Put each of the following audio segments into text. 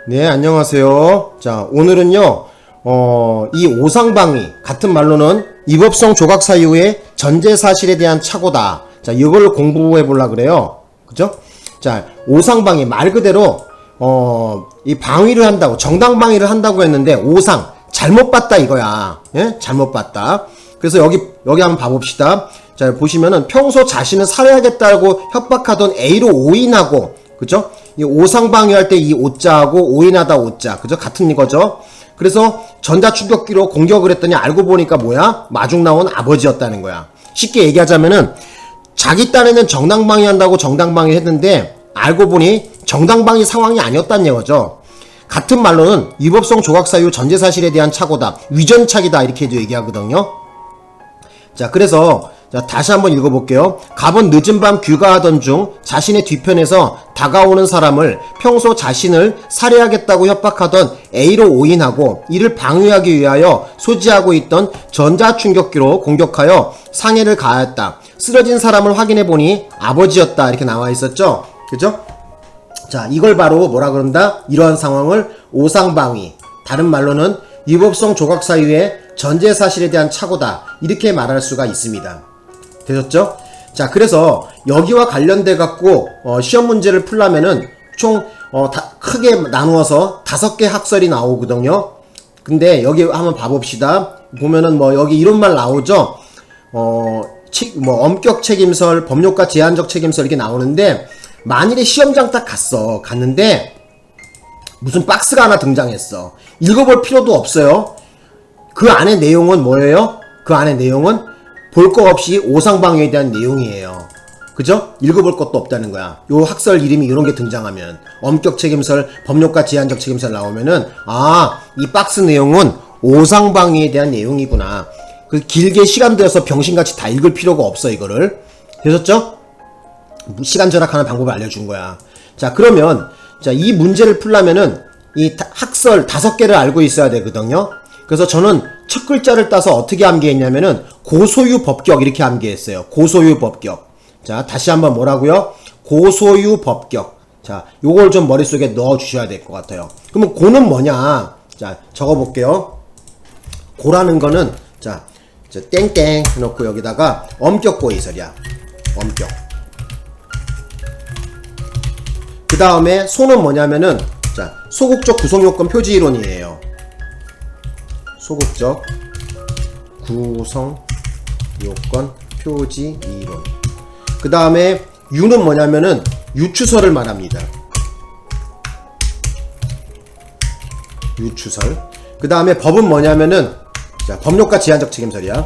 네, 안녕하세요. 자, 오늘은요, 이 오상방위, 같은 말로는 이법성 조각사 이후의 전제 사실에 대한 착오다. 자, 이걸 공부해 보려고 그래요. 그죠? 자, 오상방위, 말 그대로, 이 방위를 한다고, 정당방위를 한다고 했는데, 오상, 잘못 봤다 이거야. 예? 잘못 봤다. 그래서 여기 한번 봐봅시다. 자, 보시면은 평소 자신을 살해하겠다고 협박하던 A로 오인하고, 그죠? 이 오상방위할 때 이 오자하고 오인하다 오자, 그죠? 같은 이거죠? 그래서 전자충격기로 공격을 했더니 알고 보니까 뭐야? 마중 나온 아버지였다는 거야. 쉽게 얘기하자면은 자기 딴에는 정당방위 한다고 정당방위 했는데 알고 보니 정당방위 상황이 아니었다는 얘기죠. 같은 말로는 위법성 조각사 이후 전제사실에 대한 착오다, 위전착이다 이렇게도 얘기하거든요. 자, 그래서 자, 다시 한번 읽어볼게요. 갑은 늦은 밤 귀가하던 중 자신의 뒤편에서 다가오는 사람을 평소 자신을 살해하겠다고 협박하던 A로 오인하고 이를 방위하기 위하여 소지하고 있던 전자충격기로 공격하여 상해를 가하였다. 쓰러진 사람을 확인해보니 아버지였다. 이렇게 나와 있었죠? 그죠? 자, 이걸 바로 뭐라 그런다? 이러한 상황을 오상방위, 다른 말로는 위법성 조각사 이후의 전제사실에 대한 착오다. 이렇게 말할 수가 있습니다. 되셨죠? 자, 그래서 여기와 관련돼 갖고 시험 문제를 풀려면은 총 크게 나누어서 5개 학설이 나오거든요. 근데 여기 한번 봐봅시다. 보면은 뭐 여기 이런 말 나오죠. 엄격 책임설, 법률가 제한적 책임설 이렇게 나오는데 만일에 시험장 딱 갔는데 무슨 박스가 하나 등장했어. 읽어볼 필요도 없어요. 그 안에 내용은 뭐예요? 그 안에 내용은 볼 거 없이 오상방위에 대한 내용이에요. 그죠? 읽어볼 것도 없다는 거야. 요 학설 이름이 이런 게 등장하면, 엄격 책임설, 법률가 제한적 책임설 나오면은, 아, 이 박스 내용은 오상방위에 대한 내용이구나. 그 길게 시간 들여서 병신같이 다 읽을 필요가 없어, 이거를. 되셨죠? 시간 절약하는 방법을 알려준 거야. 자, 그러면, 자, 이 문제를 풀려면은, 이 학설 5개를 알고 있어야 되거든요. 그래서 저는 첫 글자를 따서 어떻게 암기했냐면은 고소유 법격 이렇게 암기했어요. 고소유 법격. 자, 다시 한번 뭐라고요? 고소유 법격. 자, 요걸 좀 머릿속에 넣어 주셔야 될 것 같아요. 그러면 고는 뭐냐? 자, 적어 볼게요. 고라는 거는 자, 땡땡 해놓고 여기다가 엄격고의설이야. 엄격. 그 다음에 소는 뭐냐면은 자, 소극적 구성요건 표지이론이에요. 소극적 구성 요건 표지 이론. 그 다음에 유는 뭐냐면은 유추설을 말합니다. 유추설. 그 다음에 법은 뭐냐면은 자, 법률가 제한적 책임설이야.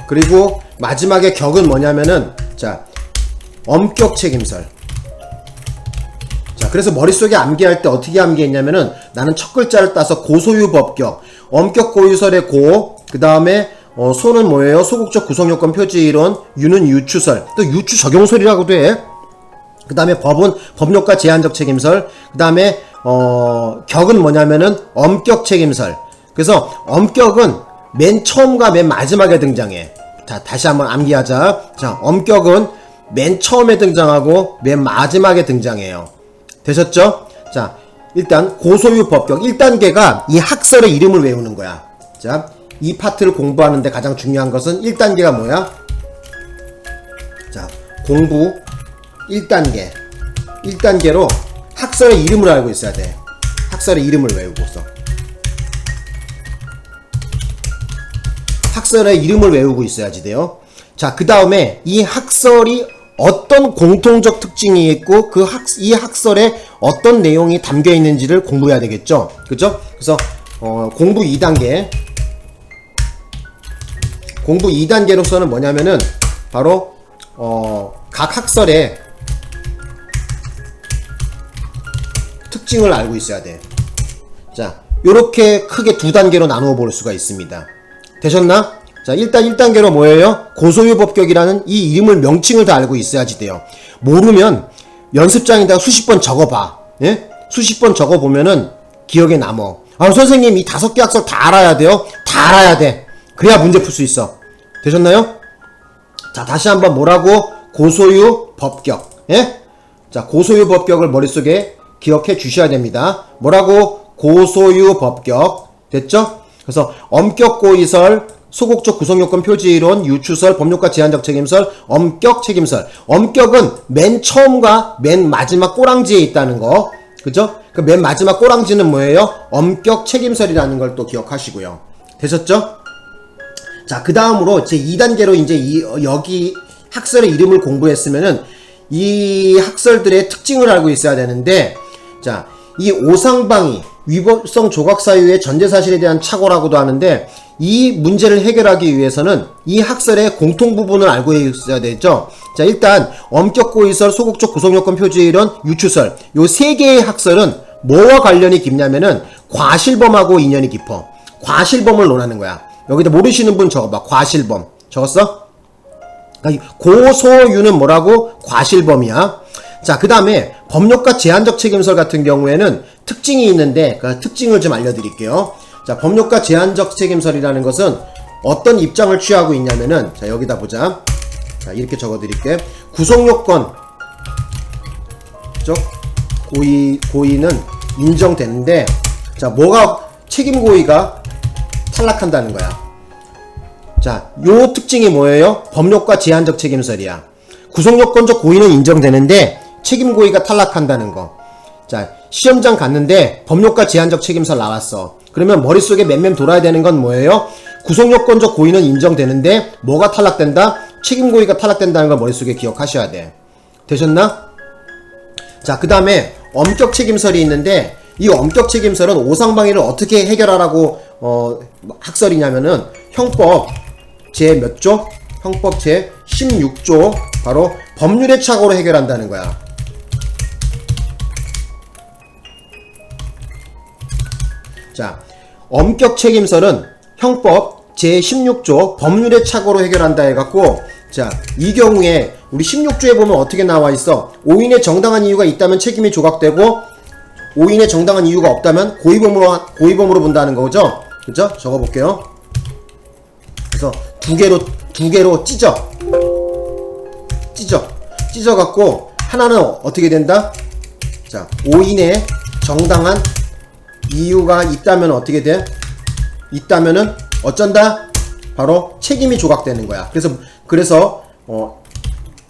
그리고 마지막에 격은 뭐냐면은 자, 엄격 책임설. 자, 그래서 머릿속에 암기할 때 어떻게 암기했냐면은 나는 첫 글자를 따서 고소유 법격, 엄격 고유설의 고, 그 다음에 소는 뭐예요? 소극적 구성요건 표지이론, 유는 유추설, 또 유추 적용설이라고도 해. 그 다음에 법은 법률가 제한적 책임설, 그 다음에 격은 뭐냐면은 엄격 책임설. 그래서 엄격은 맨 처음과 맨 마지막에 등장해. 자, 다시 한번 암기하자. 자, 엄격은 맨 처음에 등장하고 맨 마지막에 등장해요. 되셨죠? 자, 일단 고소유 법격 1단계가 이 학설의 이름을 외우는 거야. 자, 이 파트를 공부하는데 가장 중요한 것은 1단계가 뭐야? 자, 공부 1단계. 1단계로 학설의 이름을 알고 있어야 돼. 학설의 이름을 외우고서. 학설의 이름을 외우고 있어야지 돼요. 자, 그 다음에 이 학설이 어떤 공통적 특징이 있고 이 학설에 어떤 내용이 담겨 있는지를 공부해야 되겠죠. 그죠? 그래서 공부 2단계. 공부 2단계로서는 뭐냐면은 바로 각 학설의 특징을 알고 있어야 돼. 자, 요렇게 크게 2단계로 나누어 볼 수가 있습니다. 되셨나? 자, 일단 1단계로 뭐예요? 고소유 법격이라는 이 이름을 명칭을 다 알고 있어야지 돼요. 모르면 연습장에다가 수십 번 적어봐. 예? 수십 번 적어보면은 기억에 남어. 아, 선생님 이 5개 학설 다 알아야 돼요? 다 알아야 돼. 그래야 문제 풀 수 있어. 되셨나요? 자, 다시 한번 뭐라고? 고소유 법격. 예? 자, 고소유 법격을 머릿속에 기억해 주셔야 됩니다. 뭐라고? 고소유 법격. 됐죠? 그래서 엄격 고의설, 소극적 구성요건 표지이론, 유추설, 법률과 제한적 책임설, 엄격 책임설. 엄격은 맨 처음과 맨 마지막 꼬랑지에 있다는 거. 그죠? 그 맨 마지막 꼬랑지는 뭐예요? 엄격 책임설이라는 걸 또 기억하시고요. 되셨죠? 자, 그 다음으로 제 2단계로 이제 여기 학설의 이름을 공부했으면은 이 학설들의 특징을 알고 있어야 되는데, 자, 이 오상방위, 위법성 조각 사유의 전제 사실에 대한 착오라고도 하는데, 이 문제를 해결하기 위해서는 이 학설의 공통 부분을 알고 있어야 되죠. 자, 일단 엄격 고의설, 소극적 구성요건 표지이론, 유추설, 요 세 개의 학설은 뭐와 관련이 깊냐면은 과실범하고 인연이 깊어. 과실범을 논하는 거야. 여기다 모르시는 분 적어봐. 과실범. 적었어? 고소유는 뭐라고? 과실범이야. 자, 그 다음에 법률과 제한적 책임설 같은 경우에는 특징이 있는데 그 특징을 좀 알려드릴게요. 자, 법률과 제한적 책임설이라는 것은 어떤 입장을 취하고 있냐면은, 자, 여기다 보자. 자, 이렇게 적어드릴게. 구성요건 고의는 인정되는데, 자, 뭐가 책임 고의가 탈락한다는 거야. 자, 요 특징이 뭐예요? 법률과 제한적 책임설이야. 구성요건적 고의는 인정되는데 책임 고의가 탈락한다는 거. 자, 시험장 갔는데 법률과 제한적 책임설 나왔어. 그러면 머릿속에 맴맴 돌아야 되는 건 뭐예요? 구성요건적 고의는 인정되는데 뭐가 탈락된다? 책임 고의가 탈락된다는 걸 머릿속에 기억하셔야 돼. 되셨나? 자, 그 다음에 엄격 책임설이 있는데, 이 엄격 책임설은 오상방위를 어떻게 해결하라고 학설이냐면은 형법 제 몇 조? 형법 제 16조 바로 법률의 착오로 해결한다는 거야. 자, 엄격 책임설은 형법 제 16조 법률의 착오로 해결한다 해갖고, 자, 이 경우에 우리 16조에 보면 어떻게 나와 있어? 오인의 정당한 이유가 있다면 책임이 조각되고, 오인의 정당한 이유가 없다면 고의범으로 본다는 거죠. 그죠? 적어볼게요. 그래서 두 개로 찢어갖고 하나는 어떻게 된다? 자, 오인의 정당한 이유가 있다면 어떻게 돼? 있다면은 어쩐다? 바로 책임이 조각되는 거야. 그래서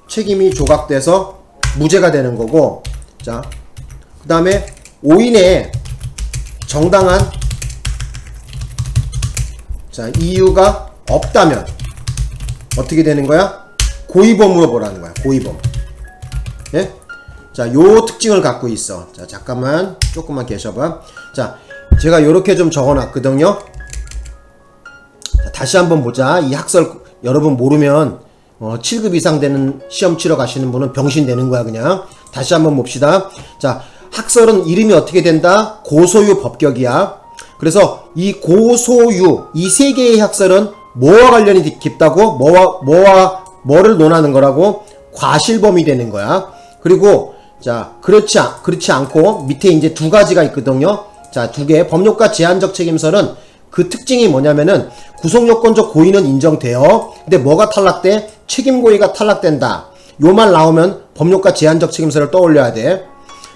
책임이 조각돼서 무죄가 되는 거고, 자, 그 다음에 오인의 정당한 자 이유가 없다면 어떻게 되는 거야? 고의범으로 보라는 거야. 고의범. 예? 자, 요 특징을 갖고 있어. 자, 잠깐만 조금만 계셔봐. 자, 제가 요렇게 좀 적어놨거든요. 자, 다시 한번 보자. 이 학설 여러분 모르면 7급 이상 되는 시험 치러 가시는 분은 병신 되는 거야. 그냥 다시 한번 봅시다. 자, 학설은 이름이 어떻게 된다? 고소유 법격이야. 그래서 이 고소유 이 세 개의 학설은 뭐와 관련이 깊다고? 뭐를 논하는 거라고? 과실범이 되는 거야. 그리고 자, 그렇지 않고 밑에 이제 두 가지가 있거든요. 자, 두 개. 법률과 제한적 책임설은 그 특징이 뭐냐면은 구성요건적 고의는 인정돼요. 근데 뭐가 탈락돼? 책임 고의가 탈락된다. 요 말 나오면 법률과 제한적 책임설을 떠올려야 돼.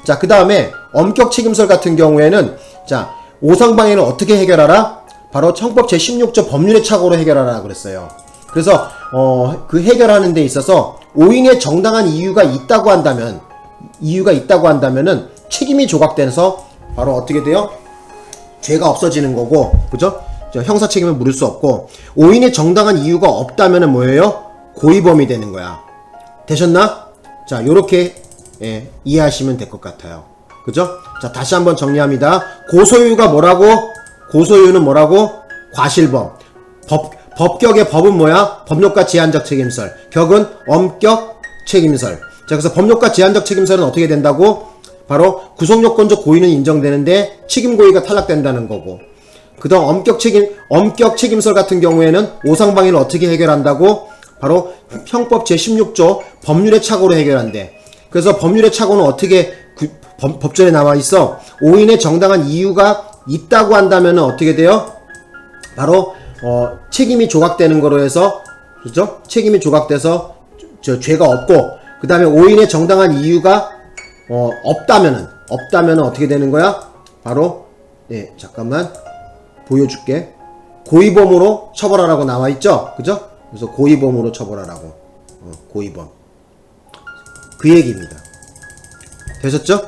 자, 그 다음에 엄격 책임설 같은 경우에는 자, 오상방위는 어떻게 해결하라? 바로 형법 제16조 법률의 착오로 해결하라 그랬어요. 그래서 그 해결하는 데 있어서 오인의 정당한 이유가 있다고 한다면은 책임이 조각돼서 바로 어떻게 돼요? 죄가 없어지는 거고, 그죠? 형사 책임을 물을 수 없고, 오인의 정당한 이유가 없다면은 뭐예요? 고의범이 되는 거야. 되셨나? 자, 요렇게 이해하시면 될 것 같아요. 그죠? 자, 다시 한번 정리합니다. 고소유가 뭐라고? 고소유는 뭐라고? 과실범. 법격의 법은 뭐야? 법률과 제한적 책임설. 격은 엄격 책임설. 자, 그래서 법률과 제한적 책임설은 어떻게 된다고? 바로 구성요건적 고의는 인정되는데 책임 고의가 탈락된다는 거고. 그다음 엄격 책임설 같은 경우에는 오상방위를 어떻게 해결한다고? 바로 형법 제16조 법률의 착오로 해결한대. 그래서 법률의 착오는 어떻게 법전에 나와 있어? 오인의 정당한 이유가 있다고 한다면 어떻게 돼요? 바로 책임이 조각되는 거로 해서, 그죠? 책임이 조각돼서 죄가 없고, 그 다음에 오인의 정당한 이유가 없다면은 어떻게 되는 거야? 바로 잠깐만 보여줄게. 고의범으로 처벌하라고 나와 있죠, 그죠? 그래서 고의범으로 처벌하라고. 고의범. 그 얘기입니다. 되셨죠?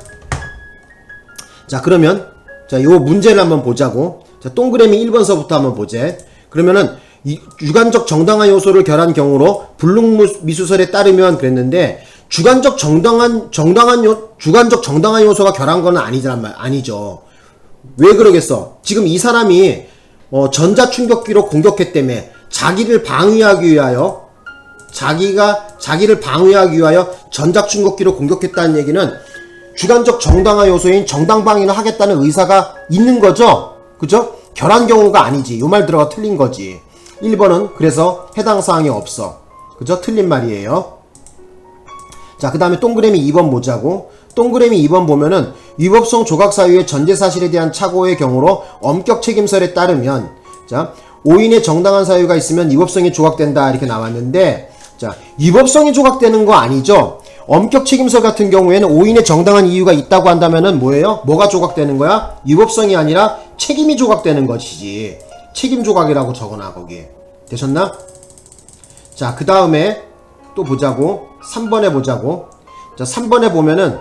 자, 그러면 요 문제를 한번 보자고. 자, 동그라미 1번서부터 한번 보제. 그러면은 이 주관적 정당한 요소를 결한 경우로 불능미수설에 따르면 그랬는데, 주관적 정당한 요소가 결한 건 아니죠. 왜 그러겠어? 지금 이 사람이 전자충격기로 공격했다며 자기를 방위하기 위하여 전자충격기로 공격했다는 얘기는 주관적 정당한 요소인 정당방위를 하겠다는 의사가 있는 거죠? 그죠? 결한 경우가 아니지. 요 말 들어가 틀린 거지. 1번은 그래서 해당 사항이 없어. 그죠? 틀린 말이에요. 자, 그 다음에 동그라미 2번 보자고. 동그라미 2번 보면은 위법성 조각 사유의 전제 사실에 대한 착오의 경우로 엄격 책임설에 따르면, 자, 오인의 정당한 사유가 있으면 위법성이 조각된다 이렇게 나왔는데, 자, 위법성이 조각되는 거 아니죠? 엄격 책임설 같은 경우에는 오인의 정당한 이유가 있다고 한다면은 뭐예요? 뭐가 조각되는 거야? 위법성이 아니라 책임이 조각되는 것이지. 책임 조각이라고 적어놔 거기. 되셨나? 자, 그 다음에 또 보자고. 3번에 보자고. 자, 3번에 보면은,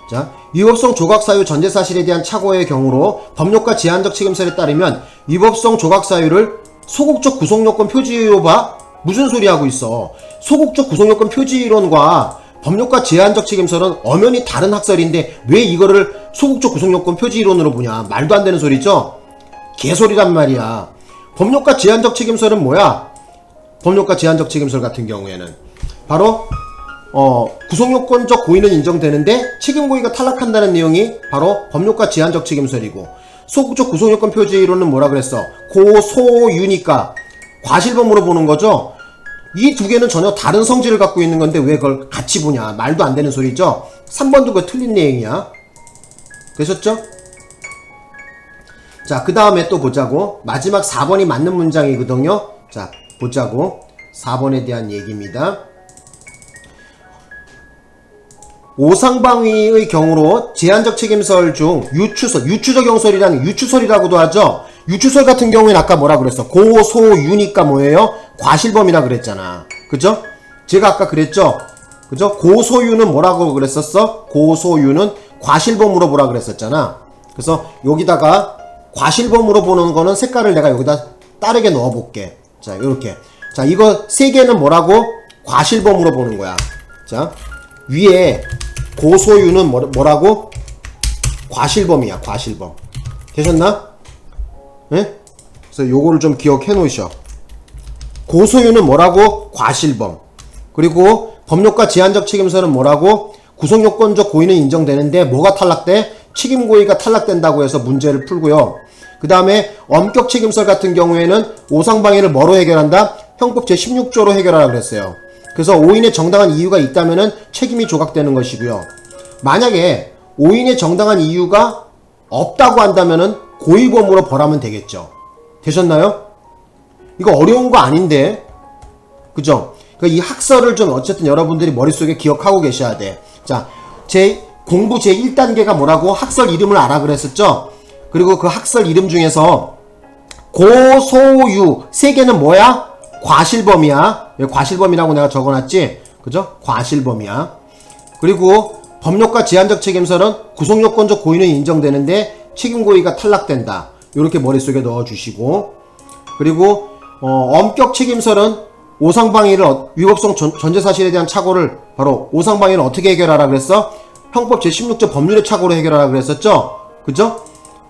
자, 위법성 조각 사유 전제 사실에 대한 착오의 경우로 법률과 제한적 책임설에 따르면 위법성 조각 사유를 소극적 구성요건 표지로 봐? 무슨 소리 하고 있어? 소극적 구성요건 표지이론과 법률과 제한적 책임설은 엄연히 다른 학설인데 왜 이거를 소극적 구성요건 표지이론으로 보냐? 말도 안 되는 소리죠? 개소리란 말이야. 법률과 제한적 책임설은 뭐야? 법률과 제한적 책임설 같은 경우에는 바로 구성요건적 고의는 인정되는데 책임고의가 탈락한다는 내용이 바로 법률과 제한적 책임설이고, 소극적 구성요건 표지이론은 뭐라 그랬어? 고소유니까 과실범으로 보는 거죠. 이 두 개는 전혀 다른 성질을 갖고 있는 건데 왜 그걸 같이 보냐? 말도 안 되는 소리죠. 3번도 그거 틀린 내용이야. 되셨죠? 자, 그 다음에 또 보자고. 마지막 4번이 맞는 문장이거든요. 자, 보자고. 4번에 대한 얘기입니다. 오상방위의 경우로 제한적 책임설 중 유추적 형설이라는 유추설이라고도 하죠. 유추설 같은 경우에는 아까 뭐라 그랬어? 고소유니까 뭐예요? 과실범이라 그랬잖아. 그죠? 제가 아까 그랬죠? 그죠? 고소유는 뭐라고 그랬었어? 고소유는 과실범으로 보라 그랬었잖아. 그래서 여기다가 과실범으로 보는 거는 색깔을 내가 여기다 다르게 넣어볼게. 자, 요렇게. 자, 이거 세 개는 뭐라고? 과실범으로 보는 거야. 자, 위에 고소유는 뭐라고? 과실범이야, 과실범. 되셨나? 예? 그래서 요거를 좀 기억해 놓으셔. 고소유는 뭐라고? 과실범. 그리고 법률과 제한적 책임설은 뭐라고? 구성요건적 고의는 인정되는데 뭐가 탈락돼? 책임고의가 탈락된다고 해서 문제를 풀고요. 그 다음에 엄격 책임설 같은 경우에는 오상방위를 뭐로 해결한다? 형법 제16조로 해결하라 그랬어요. 그래서 오인의 정당한 이유가 있다면은 책임이 조각되는 것이고요. 만약에 오인의 정당한 이유가 없다고 한다면은 고의범으로 벌하면 되겠죠. 되셨나요? 이거 어려운 거 아닌데, 그죠? 이 학설을 좀 어쨌든 여러분들이 머릿속에 기억하고 계셔야 돼. 자, 공부 제1단계가 뭐라고? 학설 이름을 알아 그랬었죠? 그리고 그 학설 이름 중에서 고소유 세 개는 뭐야? 과실범이야. 여기 과실범이라고 내가 적어놨지? 그죠? 과실범이야. 그리고 법률과 제한적 책임설은 구성요건적 고의는 인정되는데 책임고의가 탈락된다. 이렇게 머릿속에 넣어주시고, 그리고 엄격 책임설은 오상방위를 위법성 전제사실에 대한 착오를 바로 오상방위를 어떻게 해결하라 그랬어? 형법 제16조 법률의 착오로 해결하라 그랬었죠? 그죠?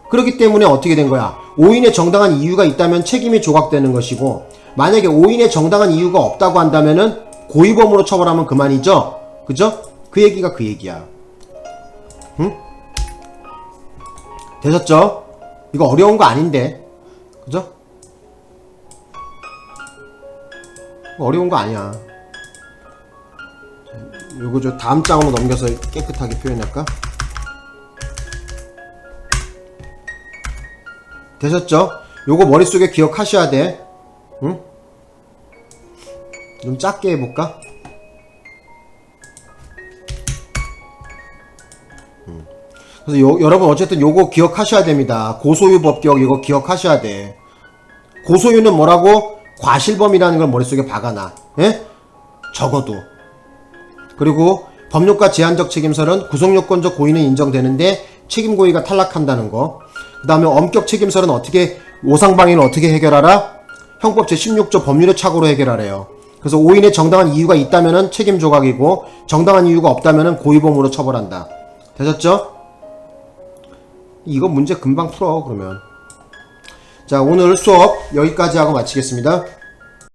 그렇기 때문에 어떻게 된 거야? 오인의 정당한 이유가 있다면 책임이 조각되는 것이고, 만약에 오인의 정당한 이유가 없다고 한다면은 고의범으로 처벌하면 그만이죠? 그죠? 그 얘기가 그 얘기야. 응? 되셨죠? 이거 어려운 거 아닌데. 그죠? 어려운 거 아니야. 요거 저 다음 장으로 넘겨서 깨끗하게 표현할까? 되셨죠? 요거 머릿속에 기억하셔야 돼. 응? 좀 작게 해볼까? 그래서 여러분 어쨌든 요거 기억하셔야 됩니다. 고소유 법규 이거 기억하셔야 돼. 고소유는 뭐라고? 과실범이라는 걸 머릿속에 박아놔. 예? 적어도. 그리고 법률과 제한적 책임설은 구속요건적 고의는 인정되는데 책임고의가 탈락한다는 거. 그 다음에 엄격 책임설은 어떻게, 오상방위는 어떻게 해결하라? 형법 제16조 법률의 착오로 해결하래요. 그래서 오인의 정당한 이유가 있다면은 책임 조각이고 정당한 이유가 없다면은 고의범으로 처벌한다. 되셨죠? 이거 문제 금방 풀어 그러면. 자, 오늘 수업 여기까지 하고 마치겠습니다.